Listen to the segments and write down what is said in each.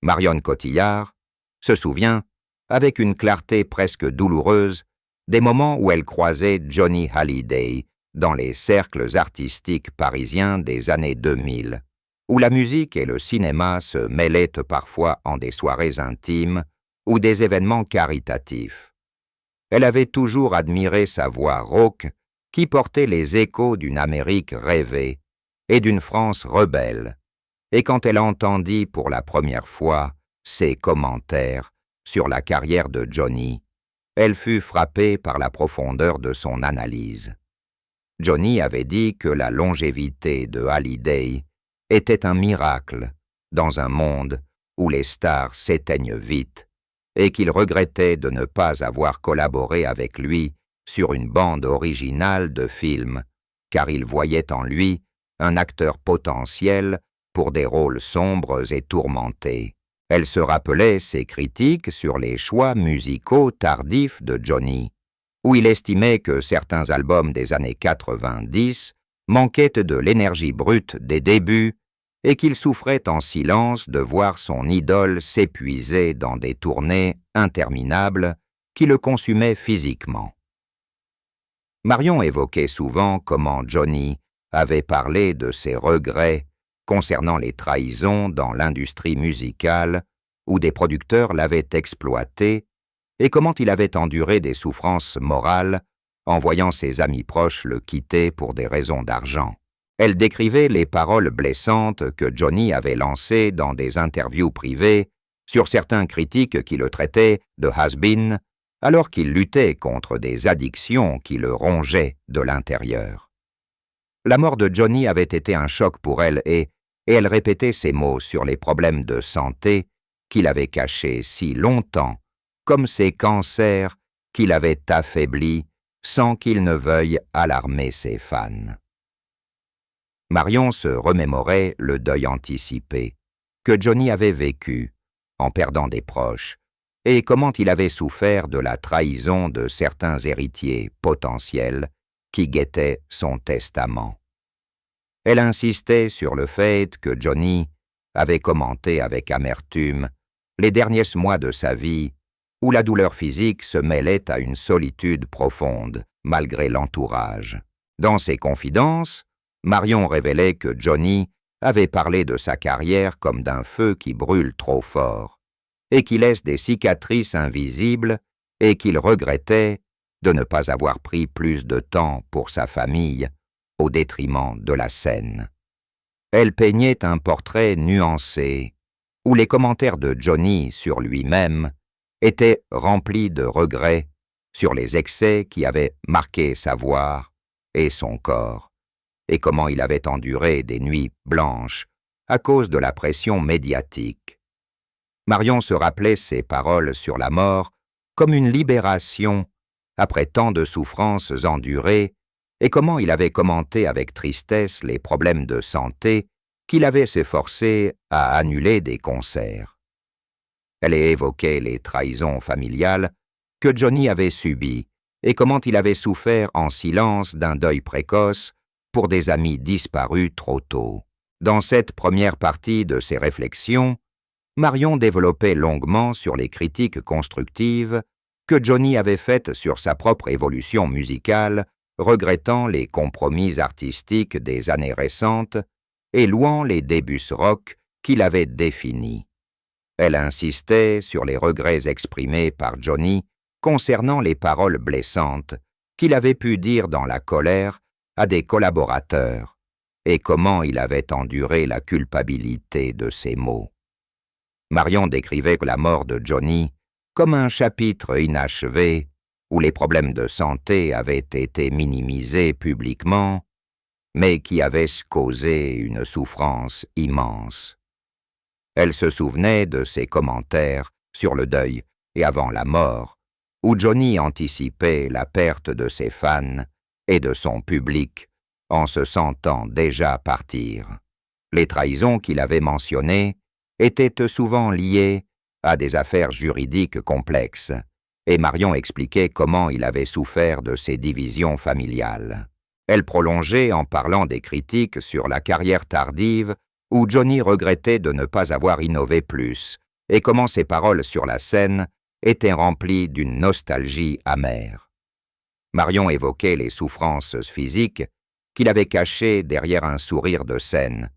Marion Cotillard se souvient, avec une clarté presque douloureuse, des moments où elle croisait Johnny Hallyday dans les cercles artistiques parisiens des années 2000, où la musique et le cinéma se mêlaient parfois en des soirées intimes ou des événements caritatifs. Elle avait toujours admiré sa voix rauque qui portait les échos d'une Amérique rêvée et d'une France rebelle, et quand elle entendit pour la première fois ses commentaires sur la carrière de Johnny, elle fut frappée par la profondeur de son analyse. Johnny avait dit que la longévité de Hallyday était un miracle dans un monde où les stars s'éteignent vite et qu'il regrettait de ne pas avoir collaboré avec lui sur une bande originale de film, car il voyait en lui un acteur potentiel pour des rôles sombres et tourmentés. Elle se rappelait ses critiques sur les choix musicaux tardifs de Johnny, où il estimait que certains albums des années 90 manquaient de l'énergie brute des débuts et qu'il souffrait en silence de voir son idole s'épuiser dans des tournées interminables qui le consumaient physiquement. Marion évoquait souvent comment Johnny avait parlé de ses regrets concernant les trahisons dans l'industrie musicale où des producteurs l'avaient exploité et comment il avait enduré des souffrances morales en voyant ses amis proches le quitter pour des raisons d'argent. Elle décrivait les paroles blessantes que Johnny avait lancées dans des interviews privées sur certains critiques qui le traitaient de has-been alors qu'il luttait contre des addictions qui le rongeaient de l'intérieur. La mort de Johnny avait été un choc pour elle et elle répétait ces mots sur les problèmes de santé qu'il avait cachés si longtemps, comme ces cancers qu'il avait affaiblis sans qu'il ne veuille alarmer ses fans. Marion se remémorait le deuil anticipé que Johnny avait vécu en perdant des proches et comment il avait souffert de la trahison de certains héritiers potentiels qui guettaient son testament. Elle insistait sur le fait que Johnny avait commenté avec amertume les derniers mois de sa vie où la douleur physique se mêlait à une solitude profonde, malgré l'entourage. Dans ses confidences, Marion révélait que Johnny avait parlé de sa carrière comme d'un feu qui brûle trop fort et qui laisse des cicatrices invisibles et qu'il regrettait de ne pas avoir pris plus de temps pour sa famille au détriment de la scène. Elle peignait un portrait nuancé, où les commentaires de Johnny sur lui-même étaient remplis de regrets sur les excès qui avaient marqué sa voix et son corps, et comment il avait enduré des nuits blanches à cause de la pression médiatique. Marion se rappelait ses paroles sur la mort comme une libération après tant de souffrances endurées et comment il avait commenté avec tristesse les problèmes de santé qu'il avait s'efforcé à annuler des concerts. Elle évoquait les trahisons familiales que Johnny avait subies et comment il avait souffert en silence d'un deuil précoce pour des amis disparus trop tôt. Dans cette première partie de ses réflexions, Marion développait longuement sur les critiques constructives que Johnny avait faites sur sa propre évolution musicale, regrettant les compromis artistiques des années récentes et louant les débuts rock qu'il avait définis. Elle insistait sur les regrets exprimés par Johnny concernant les paroles blessantes qu'il avait pu dire dans la colère à des collaborateurs et comment il avait enduré la culpabilité de ces mots. Marion décrivait la mort de Johnny comme un chapitre inachevé où les problèmes de santé avaient été minimisés publiquement, mais qui avaient causé une souffrance immense. Elle se souvenait de ses commentaires sur le deuil et avant la mort, où Johnny anticipait la perte de ses fans et de son public en se sentant déjà partir. Les trahisons qu'il avait mentionnées étaient souvent liées à des affaires juridiques complexes, et Marion expliquait comment il avait souffert de ces divisions familiales. Elle prolongeait en parlant des critiques sur la carrière tardive où Johnny regrettait de ne pas avoir innové plus et comment ses paroles sur la scène étaient remplies d'une nostalgie amère. Marion évoquait les souffrances physiques qu'il avait cachées derrière un sourire de scène,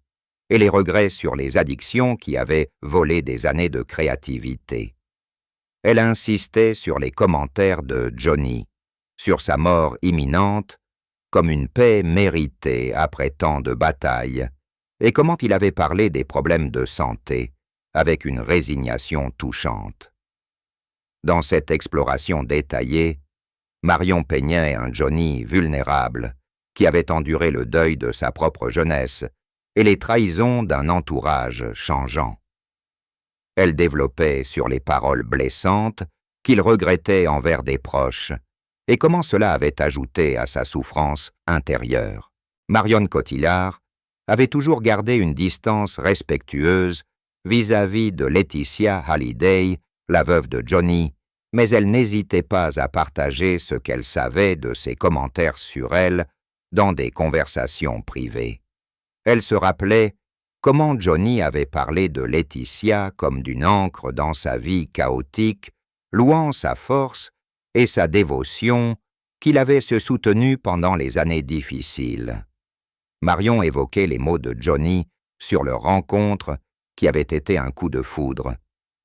et les regrets sur les addictions qui avaient volé des années de créativité. Elle insistait sur les commentaires de Johnny, sur sa mort imminente, comme une paix méritée après tant de batailles, et comment il avait parlé des problèmes de santé, avec une résignation touchante. Dans cette exploration détaillée, Marion peignait un Johnny vulnérable, qui avait enduré le deuil de sa propre jeunesse et les trahisons d'un entourage changeant. Elle développait sur les paroles blessantes qu'il regrettait envers des proches, et comment cela avait ajouté à sa souffrance intérieure. Marion Cotillard avait toujours gardé une distance respectueuse vis-à-vis de Laetitia Hallyday, la veuve de Johnny, mais elle n'hésitait pas à partager ce qu'elle savait de ses commentaires sur elle dans des conversations privées. Elle se rappelait comment Johnny avait parlé de Laetitia comme d'une ancre dans sa vie chaotique, louant sa force et sa dévotion qu'il avait se soutenu pendant les années difficiles. Marion évoquait les mots de Johnny sur leur rencontre qui avait été un coup de foudre,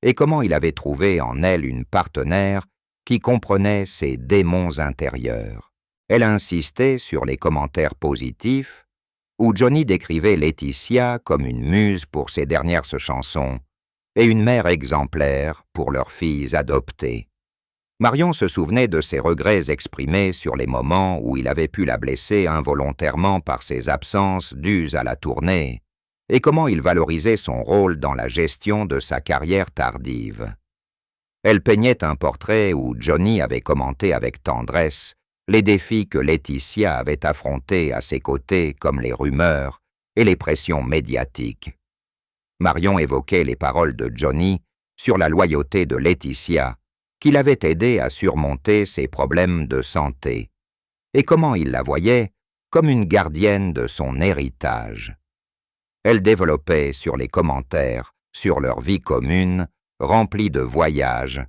et comment il avait trouvé en elle une partenaire qui comprenait ses démons intérieurs. Elle insistait sur les commentaires positifs, où Johnny décrivait Laetitia comme une muse pour ses dernières chansons et une mère exemplaire pour leurs filles adoptées. Marion se souvenait de ses regrets exprimés sur les moments où il avait pu la blesser involontairement par ses absences dues à la tournée, et comment il valorisait son rôle dans la gestion de sa carrière tardive. Elle peignait un portrait où Johnny avait commenté avec tendresse les défis que Laetitia avait affrontés à ses côtés, comme les rumeurs et les pressions médiatiques. Marion évoquait les paroles de Johnny sur la loyauté de Laetitia, qui l'avait aidé à surmonter ses problèmes de santé, et comment il la voyait comme une gardienne de son héritage. Elle développait sur les commentaires sur leur vie commune, remplie de voyages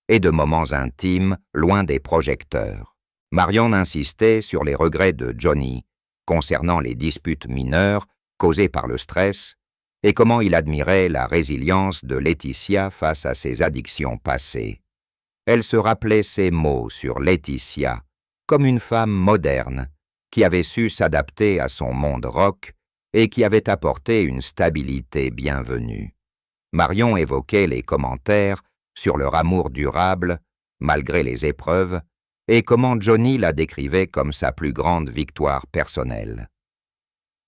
et de moments intimes loin des projecteurs. Marion insistait sur les regrets de Johnny concernant les disputes mineures causées par le stress et comment il admirait la résilience de Laetitia face à ses addictions passées. Elle se rappelait ces mots sur Laetitia comme une femme moderne qui avait su s'adapter à son monde rock et qui avait apporté une stabilité bienvenue. Marion évoquait les commentaires sur leur amour durable, malgré les épreuves, et comment Johnny la décrivait comme sa plus grande victoire personnelle.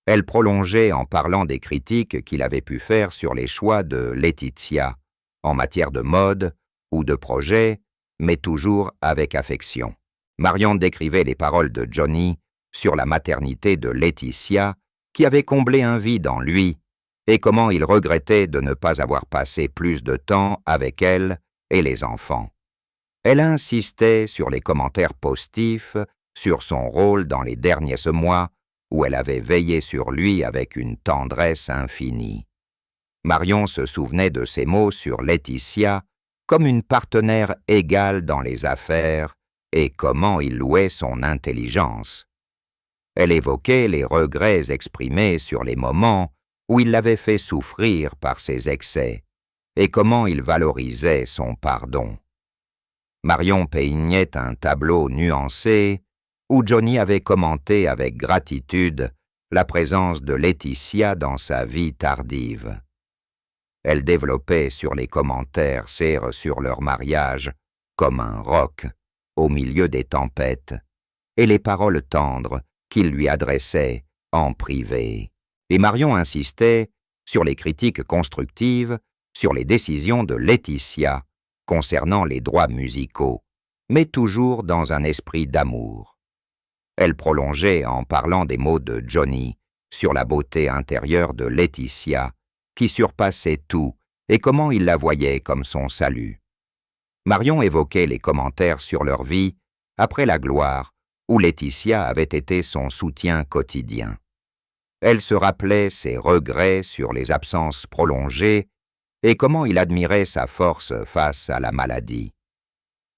Elle prolongeait en parlant des critiques qu'il avait pu faire sur les choix de Laetitia, en matière de mode ou de projet, mais toujours avec affection. Marion décrivait les paroles de Johnny sur la maternité de Laetitia, qui avait comblé un vide en lui, et comment il regrettait de ne pas avoir passé plus de temps avec elle et les enfants. Elle insistait sur les commentaires positifs, sur son rôle dans les derniers mois, où elle avait veillé sur lui avec une tendresse infinie. Marion se souvenait de ces mots sur Laetitia comme une partenaire égale dans les affaires et comment il louait son intelligence. Elle évoquait les regrets exprimés sur les moments où il l'avait fait souffrir par ses excès et comment il valorisait son pardon. Marion peignait un tableau nuancé où Johnny avait commenté avec gratitude la présence de Laetitia dans sa vie tardive. Elle développait sur les commentaires sur leur mariage comme un roc au milieu des tempêtes et les paroles tendres qu'il lui adressait en privé. Et Marion insistait sur les critiques constructives, sur les décisions de Laetitia concernant les droits musicaux, mais toujours dans un esprit d'amour. Elle prolongeait en parlant des mots de Johnny sur la beauté intérieure de Laetitia, qui surpassait tout, et comment il la voyait comme son salut. Marion évoquait les commentaires sur leur vie après la gloire, où Laetitia avait été son soutien quotidien. Elle se rappelait ses regrets sur les absences prolongées et comment il admirait sa force face à la maladie.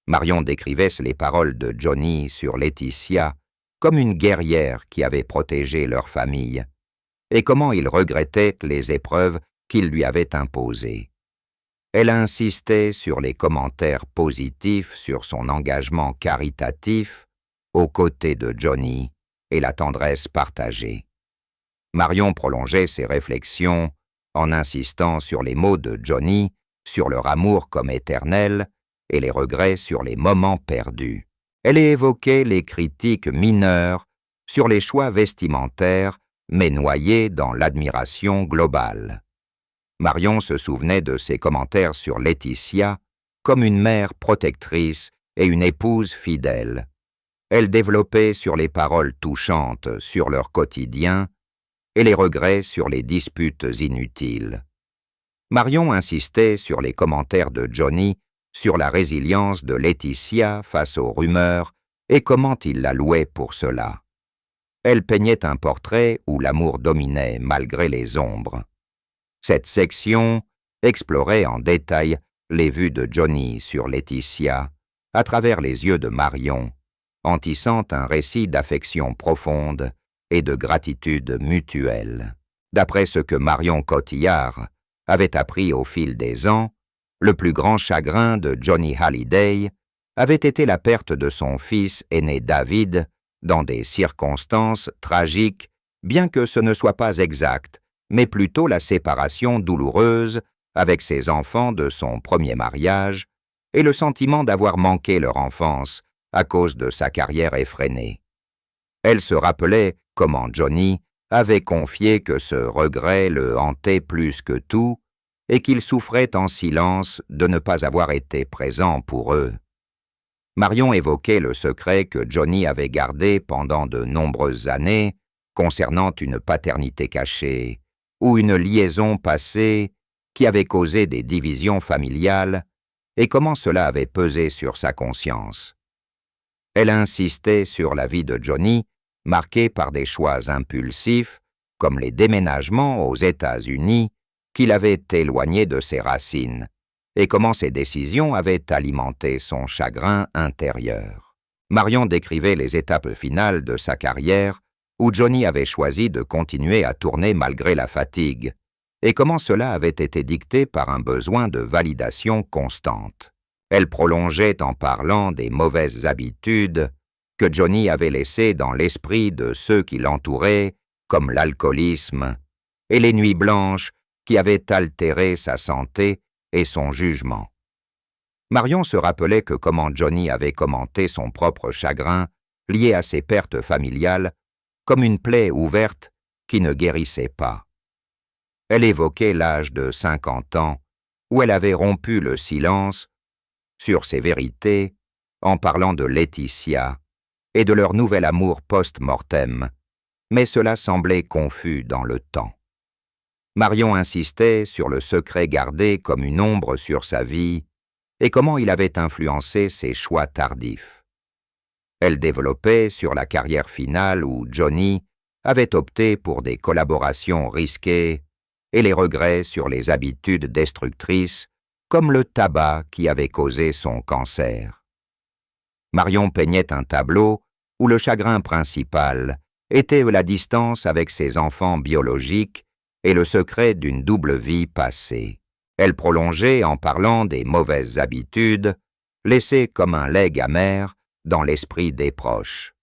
Marion décrivait les paroles de Johnny sur Laetitia comme une guerrière qui avait protégé leur famille, et comment il regrettait les épreuves qu'il lui avait imposées. Elle insistait sur les commentaires positifs sur son engagement caritatif aux côtés de Johnny et la tendresse partagée. Marion prolongeait ses réflexions en insistant sur les mots de Johnny, sur leur amour comme éternel et les regrets sur les moments perdus. Elle évoquait les critiques mineures sur les choix vestimentaires, mais noyées dans l'admiration globale. Marion se souvenait de ses commentaires sur Laetitia comme une mère protectrice et une épouse fidèle. Elle développait sur les paroles touchantes sur leur quotidien et les regrets sur les disputes inutiles. Marion insistait sur les commentaires de Johnny sur la résilience de Laetitia face aux rumeurs et comment il la louait pour cela. Elle peignait un portrait où l'amour dominait malgré les ombres. Cette section explorait en détail les vues de Johnny sur Laetitia à travers les yeux de Marion, en tissant un récit d'affection profonde et de gratitude mutuelle. D'après ce que Marion Cotillard avait appris au fil des ans, le plus grand chagrin de Johnny Hallyday avait été la perte de son fils aîné David dans des circonstances tragiques, bien que ce ne soit pas exact, mais plutôt la séparation douloureuse avec ses enfants de son premier mariage et le sentiment d'avoir manqué leur enfance à cause de sa carrière effrénée. Elle se rappelait comment Johnny avait confié que ce regret le hantait plus que tout et qu'il souffrait en silence de ne pas avoir été présent pour eux. Marion évoquait le secret que Johnny avait gardé pendant de nombreuses années concernant une paternité cachée ou une liaison passée qui avait causé des divisions familiales et comment cela avait pesé sur sa conscience. Elle insistait sur la vie de Johnny, marquée par des choix impulsifs, comme les déménagements aux États-Unis, qui l'avaient éloigné de ses racines, et comment ces décisions avaient alimenté son chagrin intérieur. Marion décrivait les étapes finales de sa carrière, où Johnny avait choisi de continuer à tourner malgré la fatigue, et comment cela avait été dicté par un besoin de validation constante. Elle prolongeait en parlant des mauvaises habitudes que Johnny avait laissées dans l'esprit de ceux qui l'entouraient, comme l'alcoolisme, et les nuits blanches qui avaient altéré sa santé et son jugement. Marion se rappelait que comment Johnny avait commenté son propre chagrin lié à ses pertes familiales comme une plaie ouverte qui ne guérissait pas. Elle évoquait l'âge de 50 ans où elle avait rompu le silence sur ses vérités en parlant de Laetitia et de leur nouvel amour post-mortem, mais cela semblait confus dans le temps. Marion insistait sur le secret gardé comme une ombre sur sa vie et comment il avait influencé ses choix tardifs. Elle développait sur la carrière finale où Johnny avait opté pour des collaborations risquées et les regrets sur les habitudes destructrices comme le tabac qui avait causé son cancer. Marion peignait un tableau où le chagrin principal était la distance avec ses enfants biologiques et le secret d'une double vie passée. Elle prolongeait en parlant des mauvaises habitudes, laissées comme un legs amer dans l'esprit des proches.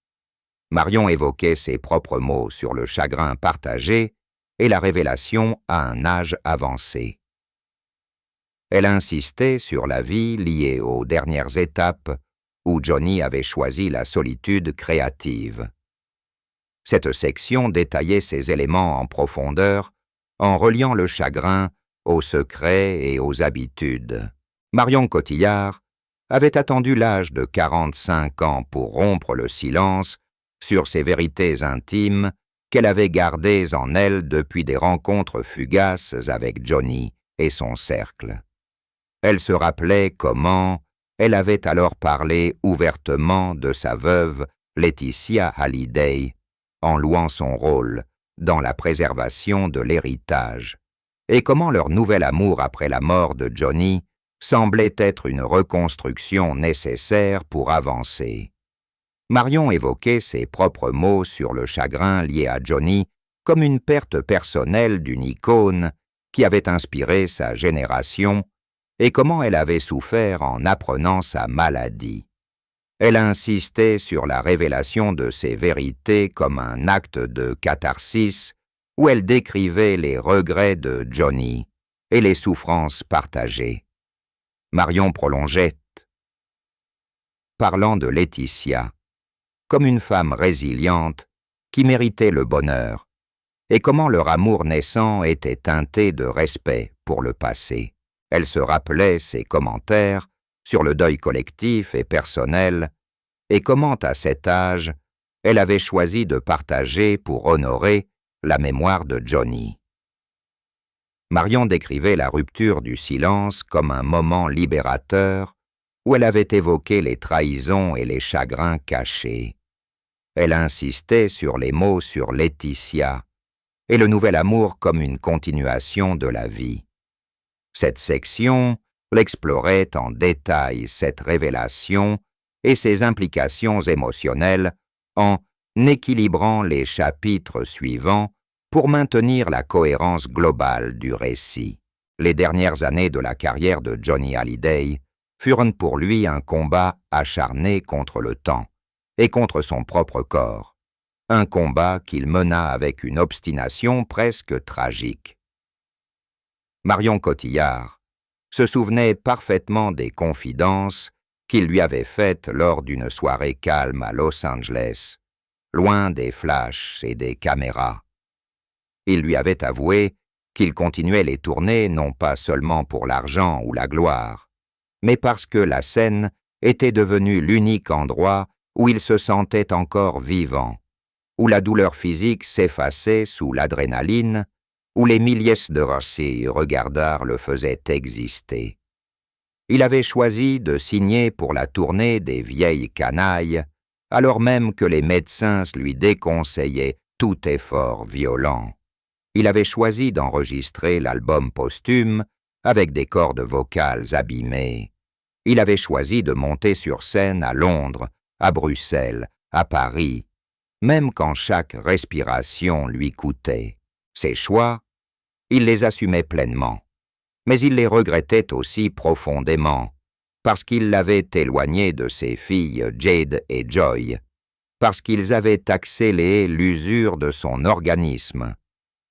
Marion évoquait ses propres mots sur le chagrin partagé et la révélation à un âge avancé. Elle insistait sur la vie liée aux dernières étapes où Johnny avait choisi la solitude créative. Cette section détaillait ces éléments en profondeur en reliant le chagrin aux secrets et aux habitudes. Marion Cotillard avait attendu l'âge de 45 ans pour rompre le silence sur ces vérités intimes qu'elle avait gardées en elle depuis des rencontres fugaces avec Johnny et son cercle. Elle se rappelait comment elle avait alors parlé ouvertement de sa veuve Laetitia Hallyday, en louant son rôle dans la préservation de l'héritage, et comment leur nouvel amour après la mort de Johnny semblait être une reconstruction nécessaire pour avancer. Marion évoquait ses propres mots sur le chagrin lié à Johnny comme une perte personnelle d'une icône qui avait inspiré sa génération et comment elle avait souffert en apprenant sa maladie. Elle insistait sur la révélation de ces vérités comme un acte de catharsis où elle décrivait les regrets de Johnny et les souffrances partagées. Marion prolongeait, parlant de Laetitia, comme une femme résiliente qui méritait le bonheur, et comment leur amour naissant était teinté de respect pour le passé. Elle se rappelait ses commentaires sur le deuil collectif et personnel, et comment à cet âge, elle avait choisi de partager pour honorer la mémoire de Johnny. Marion décrivait la rupture du silence comme un moment libérateur où elle avait évoqué les trahisons et les chagrins cachés. Elle insistait sur les mots sur Laetitia et le nouvel amour comme une continuation de la vie. Cette section l'explorait en détail cette révélation et ses implications émotionnelles en équilibrant les chapitres suivants pour maintenir la cohérence globale du récit. Les dernières années de la carrière de Johnny Hallyday furent pour lui un combat acharné contre le temps et contre son propre corps, un combat qu'il mena avec une obstination presque tragique. Marion Cotillard se souvenait parfaitement des confidences qu'il lui avait faites lors d'une soirée calme à Los Angeles, loin des flashs et des caméras. Il lui avait avoué qu'il continuait les tournées non pas seulement pour l'argent ou la gloire, mais parce que la scène était devenue l'unique endroit où il se sentait encore vivant, où la douleur physique s'effaçait sous l'adrénaline, où les milliers de Rossi regardards le faisaient exister. Il avait choisi de signer pour la tournée des Vieilles Canailles, alors même que les médecins lui déconseillaient tout effort violent. Il avait choisi d'enregistrer l'album posthume avec des cordes vocales abîmées. Il avait choisi de monter sur scène à Londres, à Bruxelles, à Paris, même quand chaque respiration lui coûtait. Ses choix, il les assumait pleinement, mais il les regrettait aussi profondément, parce qu'il l'avait éloigné de ses filles Jade et Joy, parce qu'ils avaient accéléré l'usure de son organisme,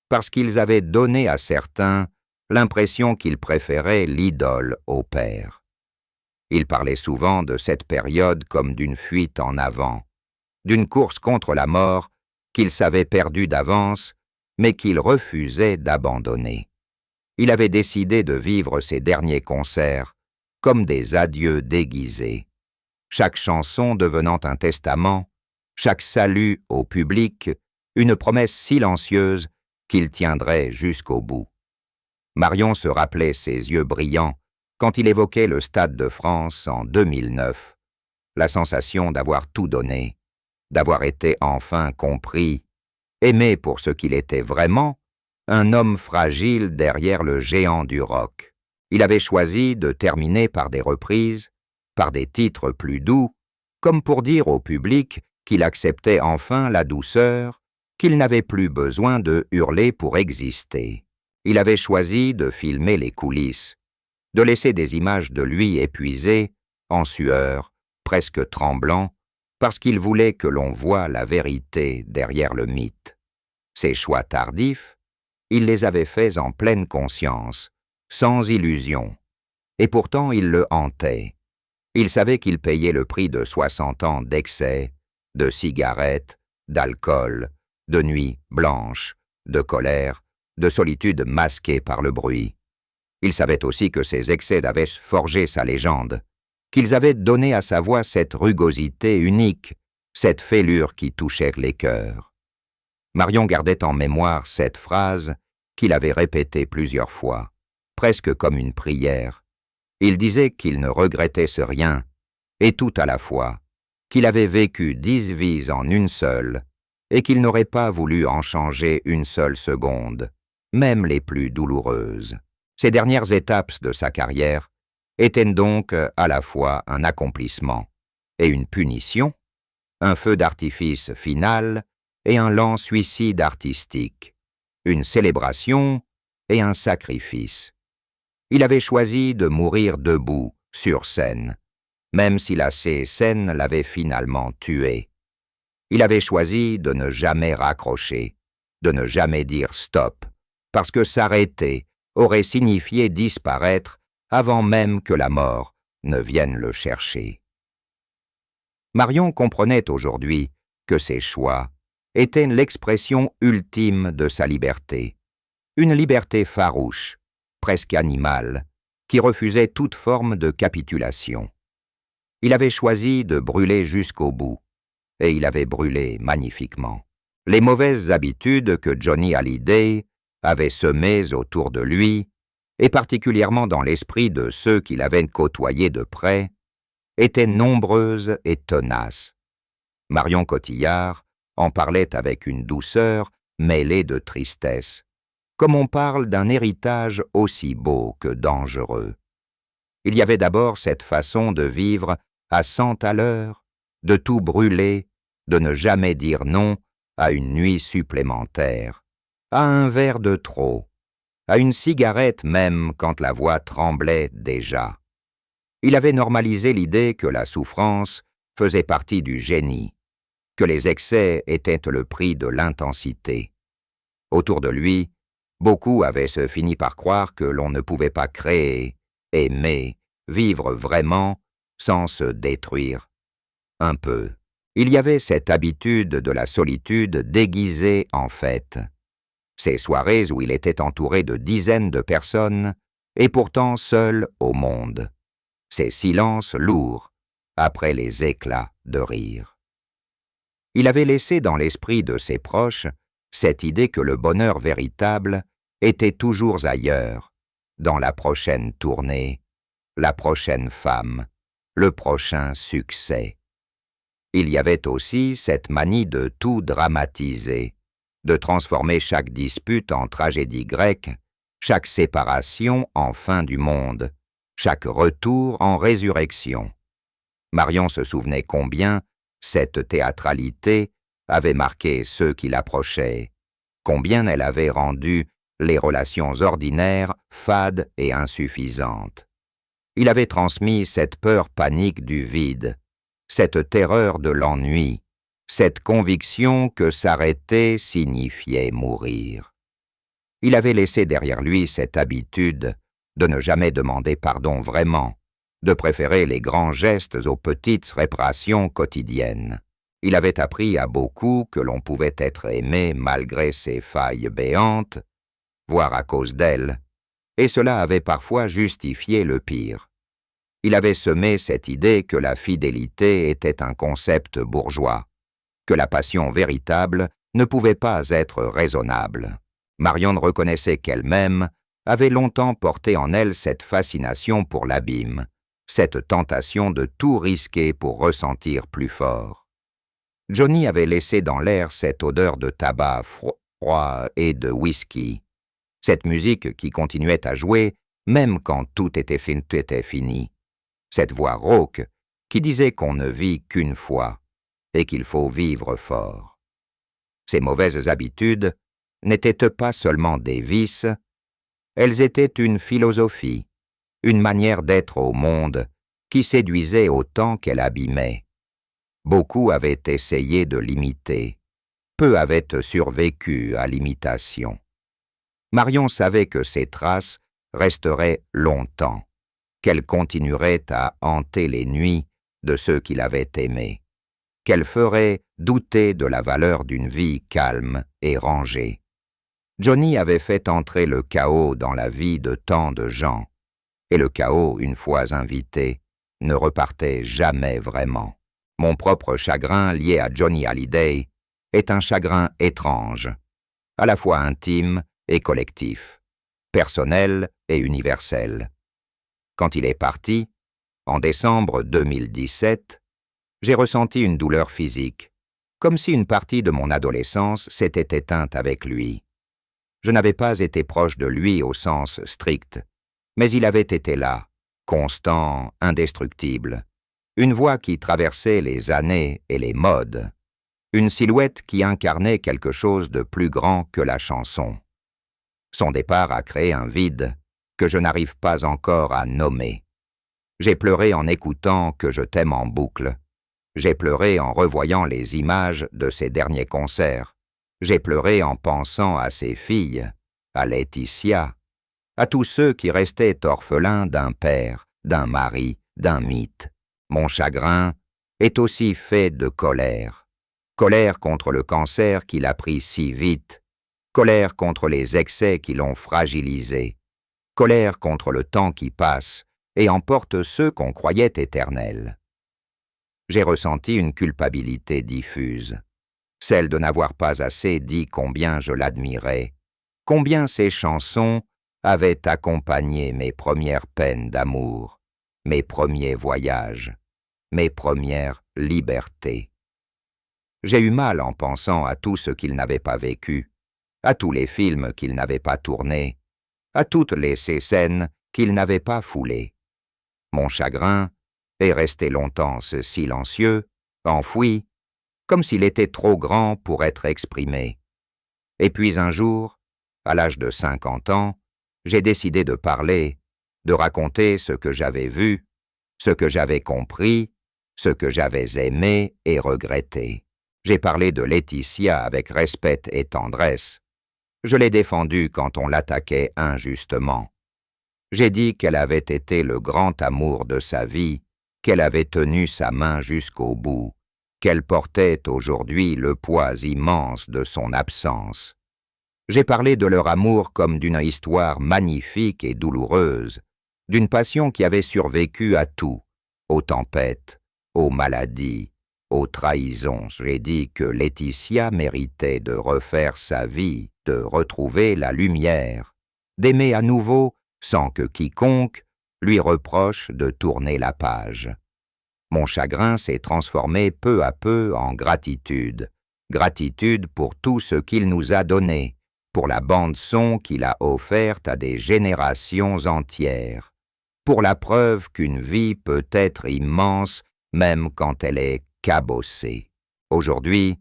parce qu'ils avaient donné à certains l'impression qu'ils préféraient l'idole au père. Il parlait souvent de cette période comme d'une fuite en avant, d'une course contre la mort qu'il savait perdue d'avance, mais qu'il refusait d'abandonner. Il avait décidé de vivre ses derniers concerts comme des adieux déguisés, chaque chanson devenant un testament, chaque salut au public une promesse silencieuse qu'il tiendrait jusqu'au bout. Marion se rappelait ses yeux brillants quand il évoquait le Stade de France en 2009, la sensation d'avoir tout donné, d'avoir été enfin compris, aimé pour ce qu'il était vraiment, un homme fragile derrière le géant du rock. Il avait choisi de terminer par des reprises, par des titres plus doux, comme pour dire au public qu'il acceptait enfin la douceur, qu'il n'avait plus besoin de hurler pour exister. Il avait choisi de filmer les coulisses, de laisser des images de lui épuisé, en sueur, presque tremblant, parce qu'il voulait que l'on voie la vérité derrière le mythe. Ses choix tardifs, il les avait faits en pleine conscience, sans illusion, et pourtant il le hantait. Il savait qu'il payait le prix de 60 ans d'excès, de cigarettes, d'alcool, de nuits blanches, de colère, de solitude masquée par le bruit. Il savait aussi que ces excès avaient forgé sa légende, qu'ils avaient donné à sa voix cette rugosité unique, cette fêlure qui touchait les cœurs. Marion gardait en mémoire cette phrase qu'il avait répétée plusieurs fois, presque comme une prière. Il disait qu'il ne regrettait ce rien, et tout à la fois, qu'il avait vécu 10 vies en une seule, et qu'il n'aurait pas voulu en changer une seule seconde. même les plus douloureuses. Ces dernières étapes de sa carrière étaient donc à la fois un accomplissement et une punition, un feu d'artifice final et un lent suicide artistique, une célébration et un sacrifice. Il avait choisi de mourir debout, sur scène, même si la scène l'avait finalement tué. Il avait choisi de ne jamais raccrocher, de ne jamais dire stop, parce que s'arrêter aurait signifié disparaître avant même que la mort ne vienne le chercher. Marion comprenait aujourd'hui que ses choix étaient l'expression ultime de sa liberté, une liberté farouche, presque animale, qui refusait toute forme de capitulation. Il avait choisi de brûler jusqu'au bout, et il avait brûlé magnifiquement. Les mauvaises habitudes que Johnny Hallyday avait semées autour de lui, et particulièrement dans l'esprit de ceux qu'il avait côtoyés de près, étaient nombreuses et tenaces. Marion Cotillard en parlait avec une douceur mêlée de tristesse, comme on parle d'un héritage aussi beau que dangereux. Il y avait d'abord cette façon de vivre à 100 à l'heure, de tout brûler, de ne jamais dire non à une nuit supplémentaire, à un verre de trop, à une cigarette même quand la voix tremblait déjà. Il avait normalisé l'idée que la souffrance faisait partie du génie, que les excès étaient le prix de l'intensité. Autour de lui, beaucoup avaient fini par croire que l'on ne pouvait pas créer, aimer, vivre vraiment sans se détruire. Un peu. Il y avait cette habitude de la solitude déguisée en fête. Ces soirées où il était entouré de dizaines de personnes et pourtant seul au monde. Ces silences lourds après les éclats de rire. Il avait laissé dans l'esprit de ses proches cette idée que le bonheur véritable était toujours ailleurs, dans la prochaine tournée, la prochaine femme, le prochain succès. Il y avait aussi cette manie de tout dramatiser, de transformer chaque dispute en tragédie grecque, chaque séparation en fin du monde, chaque retour en résurrection. Marion se souvenait combien cette théâtralité avait marqué ceux qui l'approchaient, combien elle avait rendu les relations ordinaires fades et insuffisantes. Il avait transmis cette peur panique du vide, cette terreur de l'ennui, cette conviction que s'arrêter signifiait mourir. Il avait laissé derrière lui cette habitude de ne jamais demander pardon vraiment, de préférer les grands gestes aux petites réparations quotidiennes. Il avait appris à beaucoup que l'on pouvait être aimé malgré ses failles béantes, voire à cause d'elles, et cela avait parfois justifié le pire. Il avait semé cette idée que la fidélité était un concept bourgeois, que la passion véritable ne pouvait pas être raisonnable. Marion reconnaissait qu'elle-même avait longtemps porté en elle cette fascination pour l'abîme, cette tentation de tout risquer pour ressentir plus fort. Johnny avait laissé dans l'air cette odeur de tabac froid et de whisky, cette musique qui continuait à jouer même quand tout était fini, cette voix rauque qui disait qu'on ne vit qu'une fois et qu'il faut vivre fort. Ces mauvaises habitudes n'étaient pas seulement des vices, elles étaient une philosophie, une manière d'être au monde qui séduisait autant qu'elle abîmait. Beaucoup avaient essayé de l'imiter, peu avaient survécu à l'imitation. Marion savait que ces traces resteraient longtemps, qu'elles continueraient à hanter les nuits de ceux qui l'avaient aimée, qu'elles feraient douter de la valeur d'une vie calme et rangée. Johnny avait fait entrer le chaos dans la vie de tant de gens, et le chaos, une fois invité, ne repartait jamais vraiment. Mon propre chagrin lié à Johnny Hallyday est un chagrin étrange, à la fois intime et collectif, personnel et universel. Quand il est parti, en décembre 2017, j'ai ressenti une douleur physique, comme si une partie de mon adolescence s'était éteinte avec lui. Je n'avais pas été proche de lui au sens strict, mais il avait été là, constant, indestructible, une voix qui traversait les années et les modes, une silhouette qui incarnait quelque chose de plus grand que la chanson. Son départ a créé un vide que je n'arrive pas encore à nommer. J'ai pleuré en écoutant Que je t'aime en boucle. J'ai pleuré en revoyant les images de ses derniers concerts. J'ai pleuré en pensant à ses filles, à Laetitia, à tous ceux qui restaient orphelins d'un père, d'un mari, d'un mythe. Mon chagrin est aussi fait de colère. Colère contre le cancer qui l'a pris si vite, colère contre les excès qui l'ont fragilisé, colère contre le temps qui passe et emporte ceux qu'on croyait éternels. J'ai ressenti une culpabilité diffuse, celle de n'avoir pas assez dit combien je l'admirais, combien ses chansons avaient accompagné mes premières peines d'amour, mes premiers voyages, mes premières libertés. J'ai eu mal en pensant à tout ce qu'il n'avait pas vécu, à tous les films qu'il n'avait pas tournés, à toutes les scènes qu'il n'avait pas foulées. Mon chagrin est resté longtemps silencieux, enfoui, comme s'il était trop grand pour être exprimé. Et puis un jour, à l'âge de 50 ans, j'ai décidé de parler, de raconter ce que j'avais vu, ce que j'avais compris, ce que j'avais aimé et regretté. J'ai parlé de Laetitia avec respect et tendresse. Je l'ai défendue quand on l'attaquait injustement. J'ai dit qu'elle avait été le grand amour de sa vie, qu'elle avait tenu sa main jusqu'au bout, qu'elle portait aujourd'hui le poids immense de son absence. J'ai parlé de leur amour comme d'une histoire magnifique et douloureuse, d'une passion qui avait survécu à tout, aux tempêtes, aux maladies, aux trahisons. J'ai dit que Laetitia méritait de refaire sa vie, de retrouver la lumière, d'aimer à nouveau sans que quiconque lui reproche de tourner la page. Mon chagrin s'est transformé peu à peu en gratitude, gratitude pour tout ce qu'il nous a donné, pour la bande-son qu'il a offerte à des générations entières, pour la preuve qu'une vie peut être immense même quand elle est cabossée. Aujourd'hui,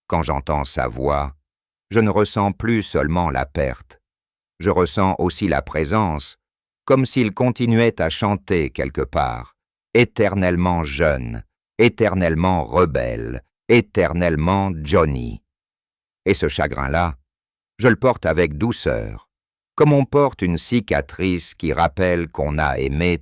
quand j'entends sa voix, je ne ressens plus seulement la perte, je ressens aussi la présence, comme s'il continuait à chanter quelque part, éternellement jeune, éternellement rebelle, éternellement Johnny. Et ce chagrin-là, je le porte avec douceur, comme on porte une cicatrice qui rappelle qu'on a aimé